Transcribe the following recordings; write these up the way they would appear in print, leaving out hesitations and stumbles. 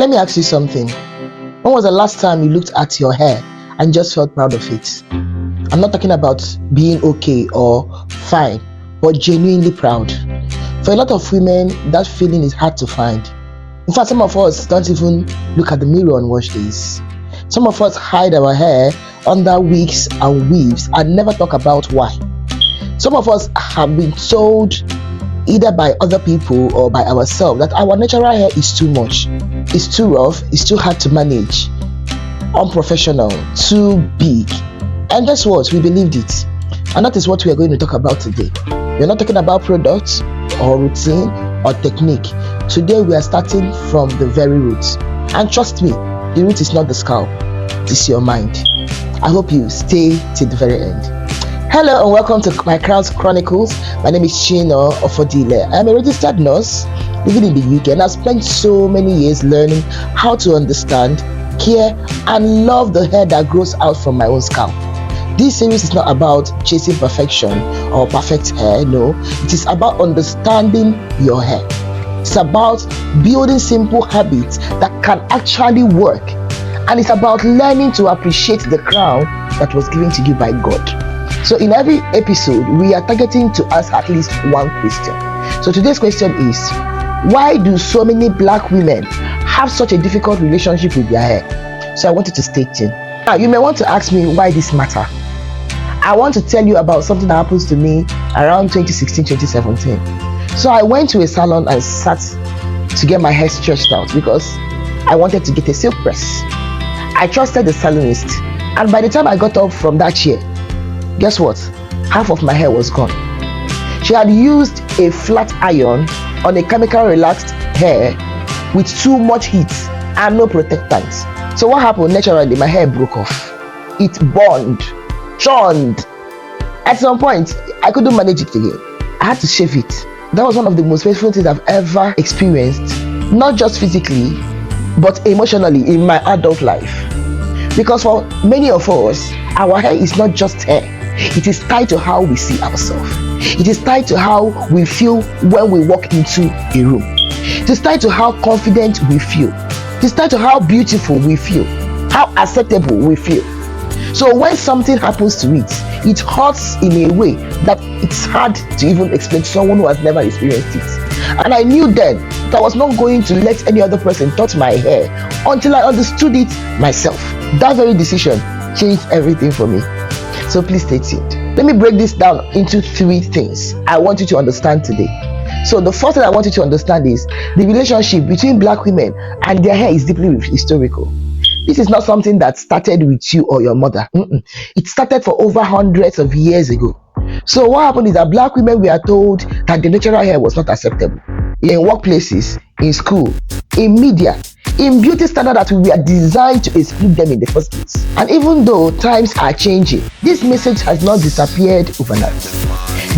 Let me ask you something. When was the last time you looked at your hair and just felt proud of it? I'm not talking about being okay or fine, but genuinely proud. For a lot of women, that feeling is hard to find. In fact, some of us don't even look at the mirror on wash days. Some of us hide our hair under wigs and weaves and never talk about why. Some of us have been told either by other people or by ourselves that our natural hair is too much, it's too rough, it's too hard to manage, unprofessional, too big. And guess what? We believed it. And that is what we are going to talk about today. We're not talking about products or routine or technique. Today we are starting from the very root. And trust me, the root is not the scalp, it is your mind. I hope you stay till the very end. Hello and welcome to My Crown Chronicles. My name is Chino Ofodile. I'm a registered nurse living in the UK and I've spent so many years learning how to understand, care and love the hair that grows out from my own scalp. This series is not about chasing perfection or perfect hair, no. It is about understanding your hair. It's about building simple habits that can actually work. And it's about learning to appreciate the crown that was given to you by God. So in every episode, we are targeting to ask at least one question. So today's question is, why do so many black women have such a difficult relationship with their hair? So I want you to stay tuned. Now, you may want to ask me why this matter. I want to tell you about something that happens to me around 2016, 2017. So I went to a salon and sat to get my hair stretched out because I wanted to get a silk press. I trusted the salonist, and by the time I got up from that chair, guess what? Half of my hair was gone. She had used a flat iron on a chemical relaxed hair with too much heat and no protectant. So what happened? Naturally, my hair broke off. It burned, churned. At some point, I couldn't manage it again. I had to shave it. That was one of the most painful things I've ever experienced, not just physically, but emotionally in my adult life. Because for many of us, our hair is not just hair. It is tied to how we see ourselves. It is tied to how we feel when we walk into a room. It is tied to how confident we feel. It is tied to how beautiful we feel, how acceptable we feel. So when something happens to it, it hurts in a way that it's hard to even explain to someone who has never experienced it. And I knew then that I was not going to let any other person touch my hair until I understood it myself. That very decision changed everything for me. So please stay tuned. Let me break this down into three things I want you to understand today. So the first thing I want you to understand is the relationship between black women and their hair is deeply historical. This is not something that started with you or your mother. It started for over hundreds of years ago. So what happened is that black women were told that the natural hair was not acceptable. In workplaces, in school, in media, in beauty standards that we were designed to exclude them in the first place. And even though times are changing, this message has not disappeared overnight.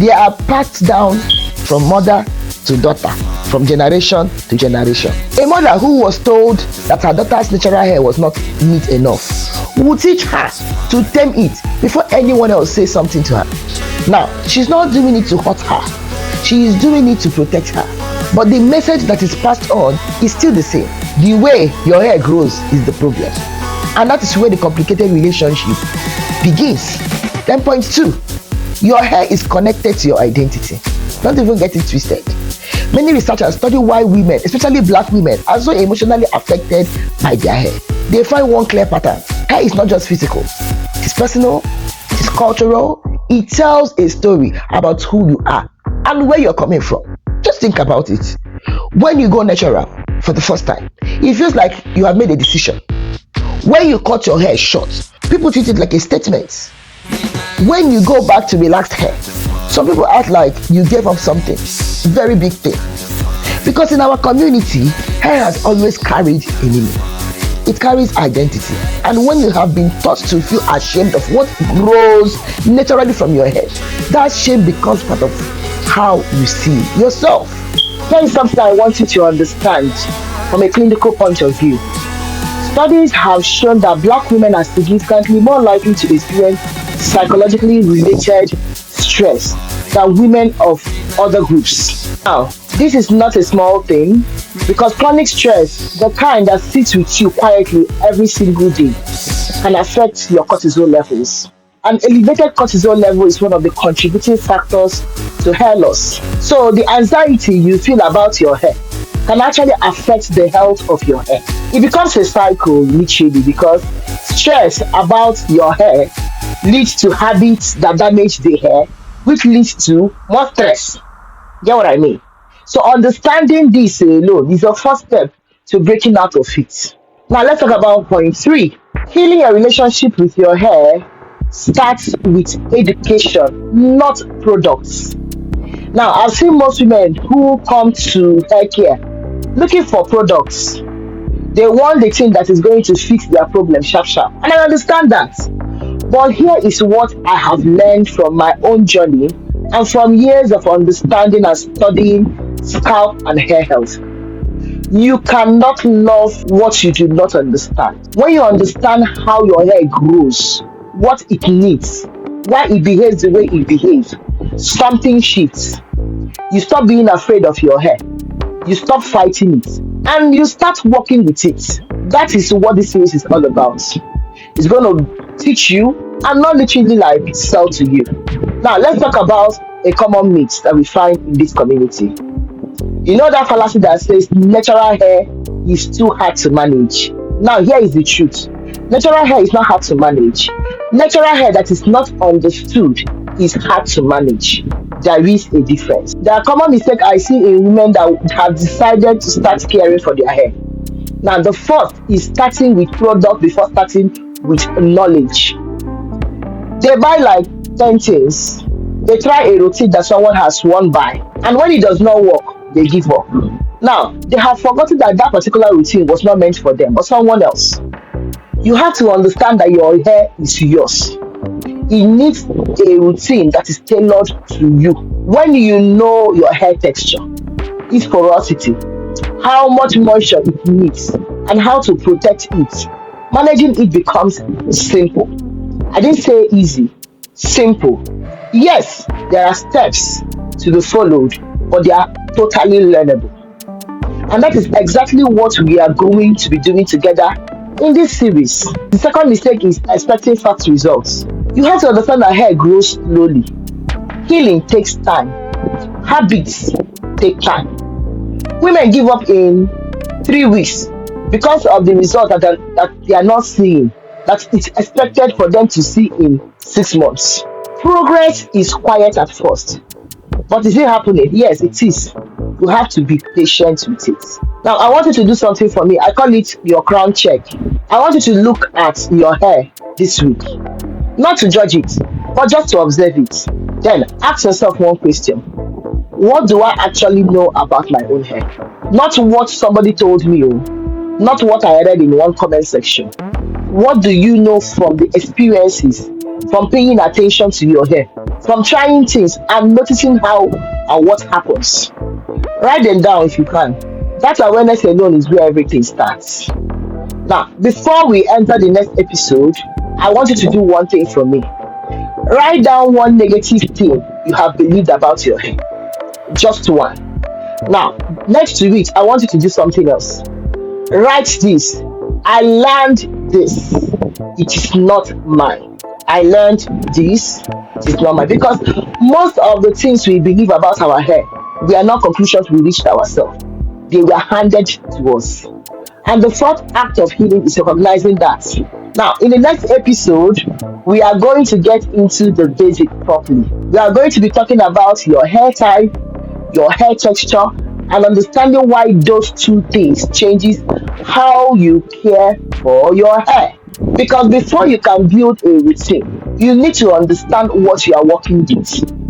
They are passed down from mother to daughter, from generation to generation. A mother who was told that her daughter's natural hair was not neat enough would teach her to tame it before anyone else says something to her. Now, she's not doing it to hurt her. She is doing it to protect her. But the message that is passed on is still the same. The way your hair grows is the problem. And that is where the complicated relationship begins. Then point two, your hair is connected to your identity. Don't even get it twisted. Many researchers study why women, especially black women, are so emotionally affected by their hair. They find one clear pattern. Hair is not just physical. It is personal, it is cultural. It tells a story about who you are and where you're coming from. Just think about it. When you go natural for the first time, it feels like you have made a decision. When you cut your hair short, people treat it like a statement. When you go back to relaxed hair, some people act like you gave up something, very big thing. Because in our community, hair has always carried a meaning. It carries identity. And when you have been taught to feel ashamed of what grows naturally from your head, that shame becomes part of how you see yourself. Here is something I want you to understand from a clinical point of view. Studies have shown that black women are significantly more likely to experience psychologically related stress than women of other groups. Now, This is not a small thing because chronic stress, the kind that sits with you quietly every single day, can affect your cortisol levels. An elevated cortisol level is one of the contributing factors to hair loss. So, the anxiety you feel about your hair can actually affect the health of your hair. It becomes a cycle, literally, because stress about your hair leads to habits that damage the hair, which leads to more stress. Get what I mean? So understanding this alone is your first step to breaking out of it. Now let's talk about point three. Healing your relationship with your hair starts with education, not products. Now I've seen most women who come to hair care looking for products. They want the thing that is going to fix their problem sharp sharp. And I understand that. But here is what I have learned from my own journey and from years of understanding and studying scalp and hair health. You cannot love what you do not understand. When you understand how your hair grows, what it needs, why it behaves the way it behaves, something shifts. You stop being afraid of your hair. You stop fighting it. And you start working with it. That is what this series is all about. It's going to teach you and not literally like sell to you. Now, let's talk about a common myth that we find in this community. You know that fallacy that says natural hair is too hard to manage. Now, here is the truth. Natural hair is not hard to manage. Natural hair that is not understood is hard to manage. There is a difference. There are common mistakes I see in women that have decided to start caring for their hair. Now, the first is starting with product before starting with knowledge. They buy like 10 things. They try a routine that someone has worn by. And when it does not work, they give up. Now, they have forgotten that that particular routine was not meant for them or someone else. You have to understand that your hair is yours. It needs a routine that is tailored to you. When you know your hair texture, its porosity, how much moisture it needs, and how to protect it, managing it becomes simple. I didn't say easy, simple. Yes, there are steps to be followed, but they are totally learnable. And that is exactly what we are going to be doing together in this series. The second mistake is expecting fast results. You have to understand that hair grows slowly. Healing takes time. Habits take time. Women give up in 3 weeks because of the result that they are not seeing, that it's expected for them to see in 6 months. Progress is quiet at first, but is it happening? Yes, it is. You have to be patient with it. Now, I want you to do something for me. I call it your crown check. I want you to look at your hair this week. Not to judge it, but just to observe it. Then ask yourself one question. What do I actually know about my own hair? Not what somebody told me, not what I read in one comment section. What do you know from the experiences, from paying attention to your hair, from trying things and noticing how and what happens? Write them down if you can. That awareness alone is where everything starts. Now, before we enter the next episode, I want you to do one thing for me. Write down one negative thing you have believed about your hair. Just one. Now, next to it, I want you to do something else. Write this. I learned this. It is not mine. I learned this. It is not mine. Because most of the things we believe about our hair, they are not conclusions we reached ourselves. They were handed to us. And the fourth act of healing is recognizing that. Now, in the next episode, we are going to get into the basic properly. We are going to be talking about your hair type, your hair texture, and understanding why those two things changes how you care for your hair. Because before you can build a routine, you need to understand what you are working with.